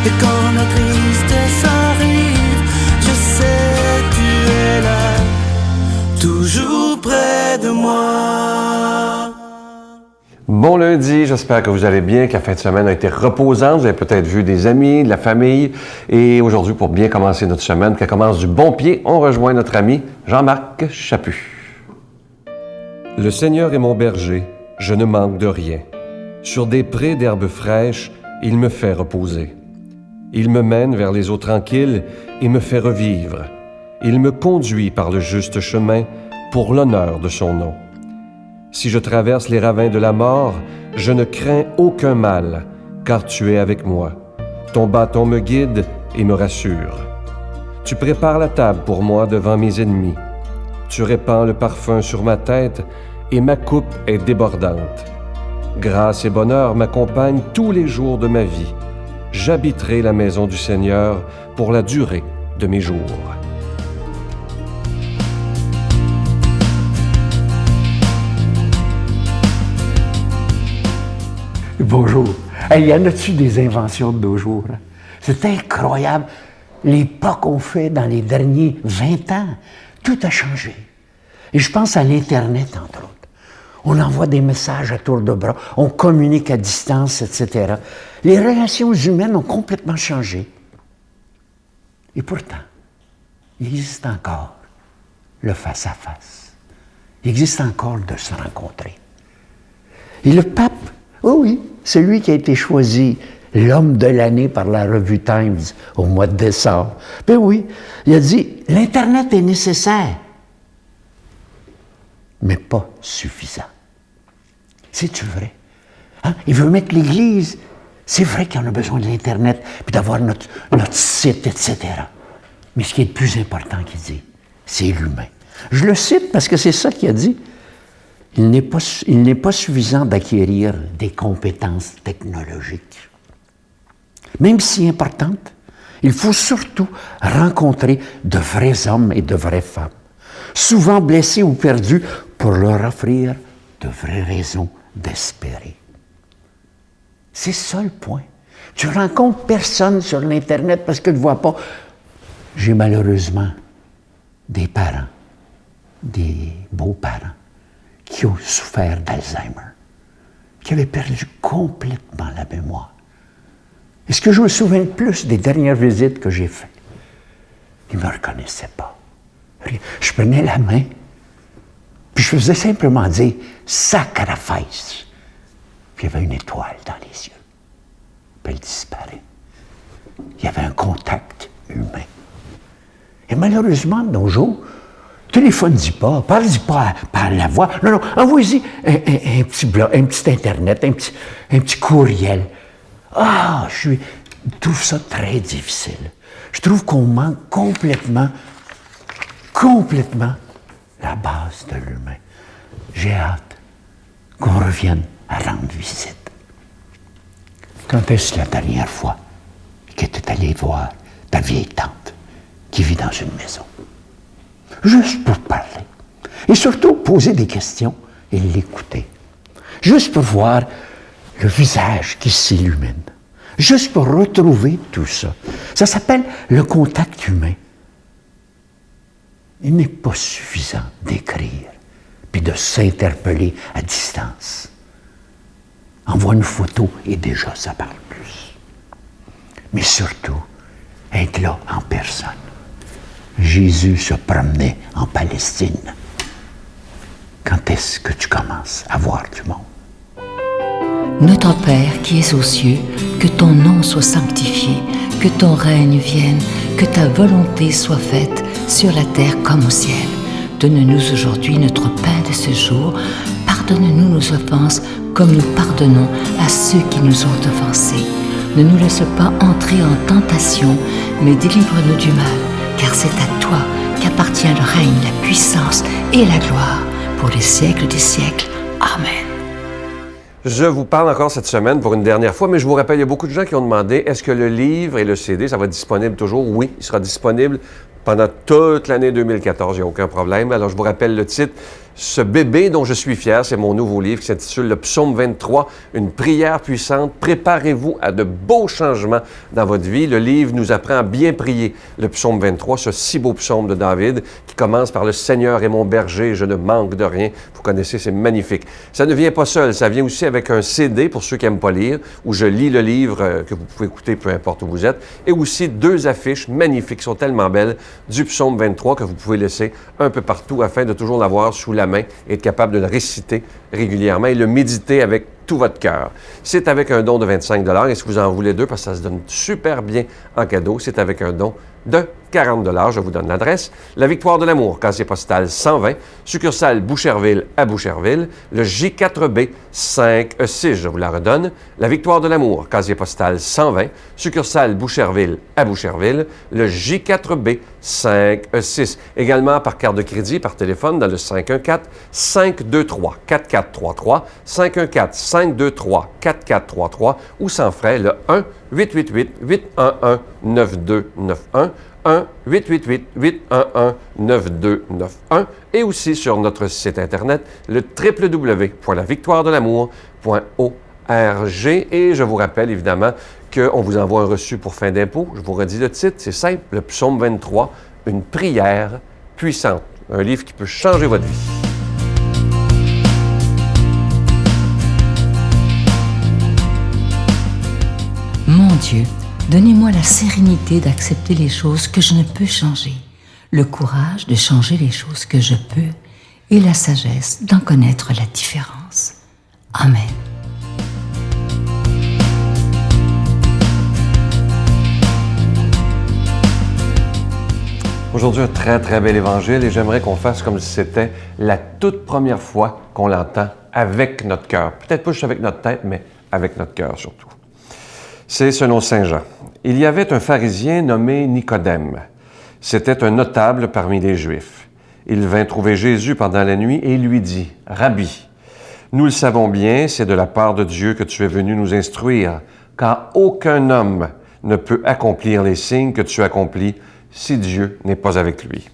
Et quand la tristesse arrive, je sais tu es là, toujours près de moi. Bon lundi, j'espère que vous allez bien, que la fin de semaine a été reposante. Vous avez peut-être vu des amis, de la famille. Et aujourd'hui, pour bien commencer notre semaine, qu'elle commence du bon pied, on rejoint notre ami Jean-Marc Chaput. Le Seigneur est mon berger, je ne manque de rien. Sur des prés d'herbes fraîches, il me fait reposer. Il me mène vers les eaux tranquilles et me fait revivre. Il me conduit par le juste chemin pour l'honneur de son nom. Si je traverse les ravins de la mort, je ne crains aucun mal, car tu es avec moi. Ton bâton me guide et me rassure. Tu prépares la table pour moi devant mes ennemis. Tu répands le parfum sur ma tête et ma coupe est débordante. Grâce et bonheur m'accompagnent tous les jours de ma vie. J'habiterai la maison du Seigneur pour la durée de mes jours. Bonjour. Hey, y en a-tu des inventions de nos jours? Hein? C'est incroyable. Les pas qu'on fait dans les derniers 20 ans, tout a changé. Et je pense à l'Internet, entre autres. On envoie des messages à tour de bras, on communique à distance, etc. Les relations humaines ont complètement changé. Et pourtant, il existe encore le face-à-face. Il existe encore de se rencontrer. Et le pape, oh oui, celui qui a été choisi l'homme de l'année par la revue Times au mois de décembre. Ben oui, il a dit, l'Internet est nécessaire, mais pas suffisant. C'est-tu vrai? Hein? Il veut mettre l'Église. C'est vrai qu'on a besoin de l'Internet, puis d'avoir notre site, etc. Mais ce qui est le plus important qu'il dit, c'est l'humain. Je le cite parce que c'est ça qu'il a dit. Il n'est pas suffisant d'acquérir des compétences technologiques. Même si importantes, il faut surtout rencontrer de vrais hommes et de vraies femmes, souvent blessés ou perdus, pour leur offrir de vraies raisons d'espérer. C'est ça le point. Tu rencontres personne sur l'Internet parce que tu ne vois pas. J'ai malheureusement des parents, des beaux-parents, qui ont souffert d'Alzheimer, qui avaient perdu complètement la mémoire. Et ce que je me souviens le plus des dernières visites que j'ai faites, ils ne me reconnaissaient pas. Je prenais la main, puis je faisais simplement dire « sacrifice ». Puis il y avait une étoile dans les yeux. Puis elle disparaît. Il y avait un contact humain. Et malheureusement, de nos jours, téléphone-y pas, parle-y pas par la voix. Non, envoie-y un petit blog, un petit Internet, un petit courriel. Ah, je trouve ça très difficile. Je trouve qu'on manque complètement la base de l'humain. J'ai hâte qu'on revienne à rendre visite. Quand est-ce la dernière fois que tu es allé voir ta vieille tante qui vit dans une maison? Juste pour parler. Et surtout, poser des questions et l'écouter. Juste pour voir le visage qui s'illumine. Juste pour retrouver tout ça. Ça s'appelle le contact humain. Il n'est pas suffisant d'écrire puis de s'interpeller à distance. Envoie une photo et déjà ça parle plus. Mais surtout, être là en personne. Jésus se promenait en Palestine. Quand est-ce que tu commences à voir du monde? Notre Père qui es aux cieux, que ton nom soit sanctifié, que ton règne vienne, que ta volonté soit faite sur la terre comme au ciel. Donne-nous aujourd'hui notre pain de ce jour. Pardonne-nous nos offenses comme nous pardonnons à ceux qui nous ont offensés. Ne nous laisse pas entrer en tentation, mais délivre-nous du mal, car c'est à toi qu'appartient le règne, la puissance et la gloire pour les siècles des siècles. Amen. Je vous parle encore cette semaine pour une dernière fois, mais je vous rappelle, il y a beaucoup de gens qui ont demandé est-ce que le livre et le CD, ça va être disponible toujours? Oui, il sera disponible pendant toute l'année 2014, il n'y a aucun problème. Alors, je vous rappelle le titre. Ce bébé dont je suis fier, c'est mon nouveau livre qui s'intitule Le Psaume 23, une prière puissante. Préparez-vous à de beaux changements dans votre vie. Le livre nous apprend à bien prier. Le Psaume 23, ce si beau psaume de David qui commence par « Le Seigneur est mon berger, je ne manque de rien ». Vous connaissez, c'est magnifique. Ça ne vient pas seul, ça vient aussi avec un CD pour ceux qui n'aiment pas lire, où je lis le livre que vous pouvez écouter peu importe où vous êtes, et aussi 2 affiches magnifiques, qui sont tellement belles, du Psaume 23 que vous pouvez laisser un peu partout afin de toujours l'avoir sous la main et être capable de le réciter régulièrement et le méditer avec tout votre cœur. C'est avec un don de 25 $ et si vous en voulez 2, parce que ça se donne super bien en cadeau, c'est avec un don de 40 $. Je vous donne l'adresse. La Victoire de l'amour, casier postal 120, succursale Boucherville à Boucherville, le J4B 5E6, je vous la redonne. La Victoire de l'amour, casier postal 120, succursale Boucherville à Boucherville, le J4B 5E6. Également par carte de crédit, par téléphone dans le 514-523-4433, 514-523-4433 ou sans frais le 1-888-811-9291, 1-888-811-9291 et aussi sur notre site Internet, le www.lavictoiredelamour.org. Et je vous rappelle évidemment qu'on vous envoie un reçu pour fin d'impôt. Je vous redis le titre, c'est simple, le Psaume 23, une prière puissante. Un livre qui peut changer votre vie. Mon Dieu, donnez-moi la sérénité d'accepter les choses que je ne peux changer, le courage de changer les choses que je peux et la sagesse d'en connaître la différence. Amen. Aujourd'hui, un très, très bel évangile et j'aimerais qu'on fasse comme si c'était la toute première fois qu'on l'entend avec notre cœur. Peut-être pas juste avec notre tête, mais avec notre cœur surtout. C'est selon Saint Jean. Il y avait un pharisien nommé Nicodème. C'était un notable parmi les Juifs. Il vint trouver Jésus pendant la nuit et lui dit, « Rabbi, nous le savons bien, c'est de la part de Dieu que tu es venu nous instruire, car aucun homme ne peut accomplir les signes que tu accomplis si Dieu n'est pas avec lui. »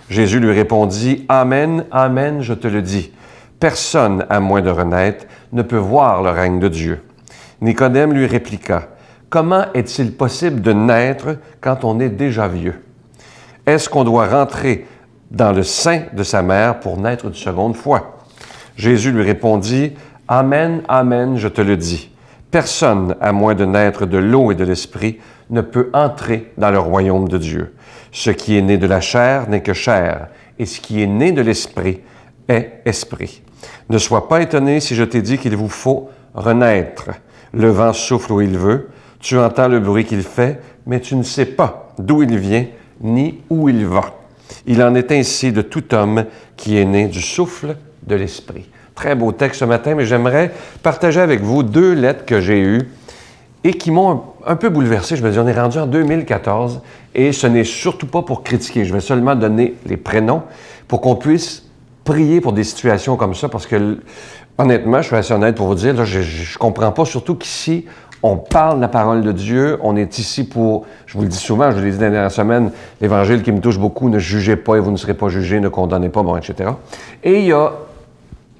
Jésus lui répondit, « Amen, amen, je te le dis. Personne, à moins de renaître, ne peut voir le règne de Dieu. » Nicodème lui répliqua, « Comment est-il possible de naître quand on est déjà vieux? Est-ce qu'on doit rentrer dans le sein de sa mère pour naître une seconde fois? » Jésus lui répondit, « Amen, amen, je te le dis. Personne, à moins de naître de l'eau et de l'esprit, ne peut entrer dans le royaume de Dieu. Ce qui est né de la chair n'est que chair, et ce qui est né de l'esprit est esprit. Ne sois pas étonné si je t'ai dit qu'il vous faut renaître. Le vent souffle où il veut, tu entends le bruit qu'il fait, mais tu ne sais pas d'où il vient ni où il va. Il en est ainsi de tout homme qui est né du souffle de l'esprit. » Très beau texte ce matin, mais j'aimerais partager avec vous 2 lettres que j'ai eues et qui m'ont un peu bouleversé. Je me dis, on est rendu en 2014 et ce n'est surtout pas pour critiquer. Je vais seulement donner les prénoms pour qu'on puisse prier pour des situations comme ça parce que, honnêtement, je suis assez honnête pour vous dire, là, je ne comprends pas, surtout qu'ici, on parle de la parole de Dieu, on est ici pour, je vous le dis souvent, je vous l'ai dit dans la dernière semaine, l'évangile qui me touche beaucoup, ne jugez pas et vous ne serez pas jugés, ne condamnez pas, bon, etc. Et il y a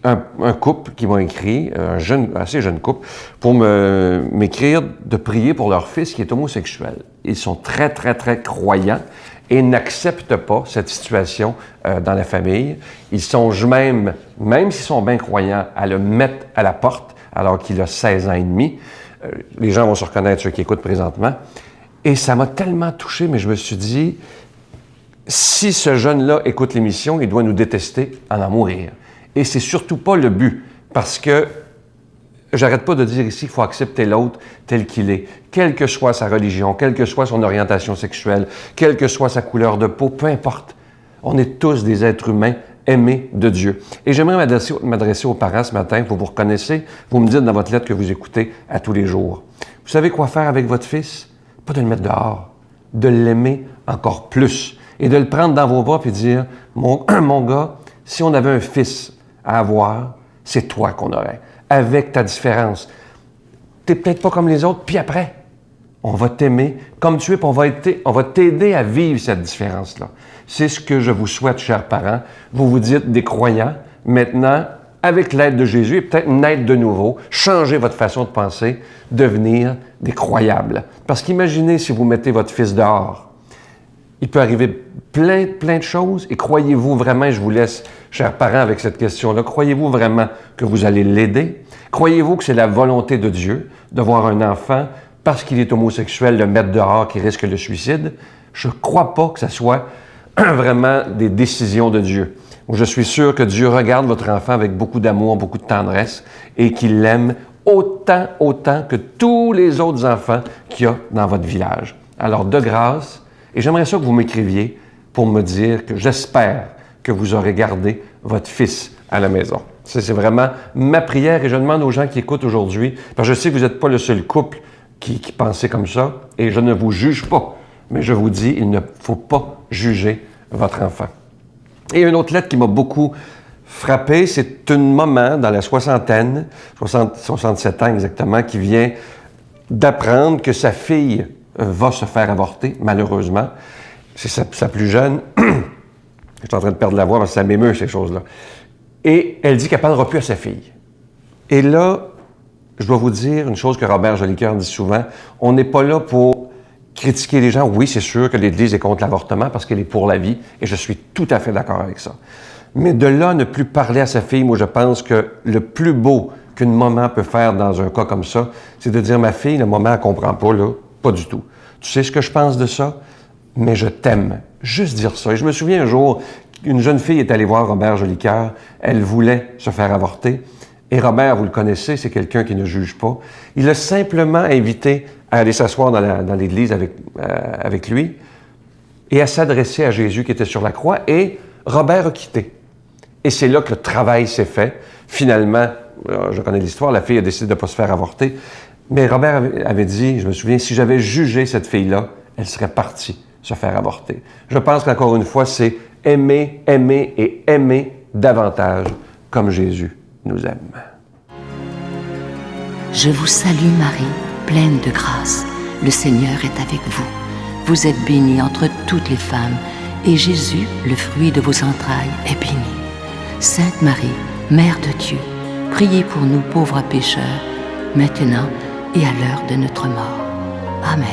un couple qui m'a écrit, assez jeune couple, pour m'écrire de prier pour leur fils qui est homosexuel. Ils sont très, très, très croyants et n'acceptent pas cette situation dans la famille. Ils songent même s'ils sont bien croyants, à le mettre à la porte alors qu'il a 16 ans et demi. Les gens vont se reconnaître, ceux qui écoutent présentement. Et ça m'a tellement touché, mais je me suis dit, si ce jeune-là écoute l'émission, il doit nous détester, en mourir. Et c'est surtout pas le but, parce que j'arrête pas de dire ici qu'il faut accepter l'autre tel qu'il est, quelle que soit sa religion, quelle que soit son orientation sexuelle, quelle que soit sa couleur de peau, peu importe. On est tous des êtres humains aimés de Dieu. Et j'aimerais m'adresser aux parents ce matin, vous reconnaissez, vous me dites dans votre lettre que vous écoutez à tous les jours. Vous savez quoi faire avec votre fils? Pas de le mettre dehors, de l'aimer encore plus et de le prendre dans vos bras et dire, mon gars, si on avait un fils à avoir, c'est toi qu'on aurait, avec ta différence. T'es peut-être pas comme les autres, puis après, On va t'aimer comme tu es, puis on va t'aider à vivre cette différence-là. C'est ce que je vous souhaite, chers parents. Vous vous dites des croyants. Maintenant, avec l'aide de Jésus et peut-être naître de nouveau, changer votre façon de penser, devenir des croyables. Parce qu'imaginez si vous mettez votre fils dehors. Il peut arriver plein de choses. Et croyez-vous vraiment, et je vous laisse, chers parents, avec cette question-là, croyez-vous vraiment que vous allez l'aider? Croyez-vous que c'est la volonté de Dieu de voir un enfant, parce qu'il est homosexuel, le mettre dehors qui risque le suicide? Je ne crois pas que ce soit vraiment des décisions de Dieu. Je suis sûr que Dieu regarde votre enfant avec beaucoup d'amour, beaucoup de tendresse et qu'il l'aime autant que tous les autres enfants qu'il y a dans votre village. Alors, de grâce, et j'aimerais ça que vous m'écriviez pour me dire que j'espère que vous aurez gardé votre fils à la maison. Ça, c'est vraiment ma prière et je demande aux gens qui écoutent aujourd'hui, parce que je sais que vous n'êtes pas le seul couple qui pensait comme ça et je ne vous juge pas, mais je vous dis, il ne faut pas juger votre enfant. Et une autre lettre qui m'a beaucoup frappé, c'est une maman dans la soixantaine, 67 ans exactement, qui vient d'apprendre que sa fille va se faire avorter, malheureusement. C'est sa plus jeune. Je suis en train de perdre la voix parce que ça m'émeut, ces choses-là. Et elle dit qu'elle ne parlera plus à sa fille. Et là, je dois vous dire une chose que Robert Jolicoeur dit souvent, on n'est pas là pour critiquer les gens. Oui, c'est sûr que l'Église est contre l'avortement parce qu'elle est pour la vie, et je suis tout à fait d'accord avec ça. Mais de là, ne plus parler à sa fille, moi, je pense que le plus beau qu'une maman peut faire dans un cas comme ça, c'est de dire, ma fille, le moment, elle ne comprend pas, là, pas du tout. Tu sais ce que je pense de ça, mais je t'aime. Juste dire ça. Et je me souviens un jour, une jeune fille est allée voir Robert Jolicoeur, elle voulait se faire avorter, et Robert, vous le connaissez, c'est quelqu'un qui ne juge pas. Il l'a simplement invité à aller s'asseoir dans l'église avec lui et à s'adresser à Jésus qui était sur la croix, et Robert a quitté. Et c'est là que le travail s'est fait. Finalement, je connais l'histoire, la fille a décidé de ne pas se faire avorter, mais Robert avait dit, je me souviens, si j'avais jugé cette fille-là, elle serait partie se faire avorter. Je pense qu'encore une fois, c'est aimer, aimer et aimer davantage comme Jésus nous aime. Je vous salue Marie, pleine de grâce. Le Seigneur est avec vous. Vous êtes bénie entre toutes les femmes, et Jésus, le fruit de vos entrailles, est béni. Sainte Marie, Mère de Dieu, priez pour nous pauvres pécheurs, maintenant et à l'heure de notre mort. Amen.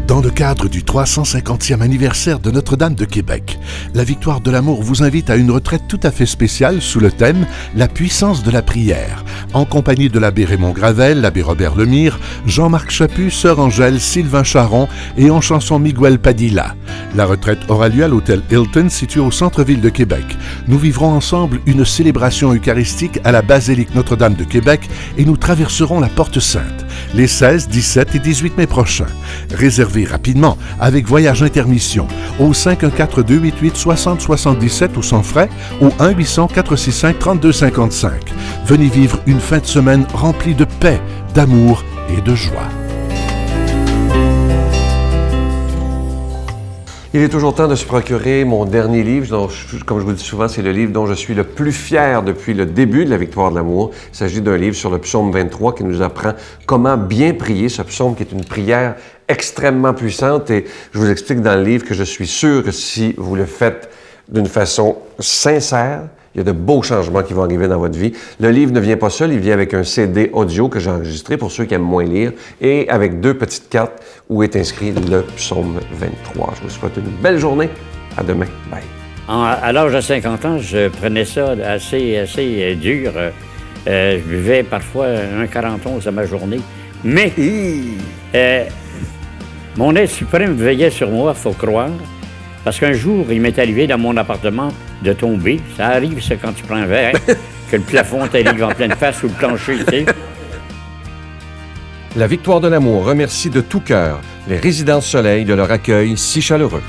Dans le cadre du 350e anniversaire de Notre-Dame de Québec, la Victoire de l'Amour vous invite à une retraite tout à fait spéciale sous le thème « La puissance de la prière », en compagnie de l'abbé Raymond Gravel, l'abbé Robert Lemire, Jean-Marc Chaput, Sœur Angèle, Sylvain Charon et en chanson Miguel Padilla. La retraite aura lieu à l'hôtel Hilton, situé au centre-ville de Québec. Nous vivrons ensemble une célébration eucharistique à la basilique Notre-Dame de Québec et nous traverserons la Porte Sainte les 16, 17 et 18 mai prochains. Réservez rapidement avec Voyage Intermission au 514-288-6077 ou sans frais au 1-800-465-3255. Venez vivre une fin de semaine remplie de paix, d'amour et de joie. Il est toujours temps de se procurer mon dernier livre, dont, comme je vous le dis souvent, c'est le livre dont je suis le plus fier depuis le début de la Victoire de l'Amour. Il s'agit d'un livre sur le psaume 23 qui nous apprend comment bien prier, ce psaume qui est une prière extrêmement puissante. Et je vous explique dans le livre que je suis sûr que si vous le faites d'une façon sincère, il y a de beaux changements qui vont arriver dans votre vie. Le livre ne vient pas seul, il vient avec un CD audio que j'ai enregistré pour ceux qui aiment moins lire et avec 2 petites cartes où est inscrit le psaume 23. Je vous souhaite une belle journée. À demain. Bye. À l'âge de 50 ans, je prenais ça assez dur. Je buvais parfois un 41 à ma journée. Mais mon aide suprême veillait sur moi, il faut croire. Parce qu'un jour, il m'est arrivé dans mon appartement de tomber. Ça arrive, ça, quand tu prends un verre, que le plafond t'arrive en pleine face ou le plancher, tu sais. La Victoire de l'Amour remercie de tout cœur les Résidences Soleil de leur accueil si chaleureux.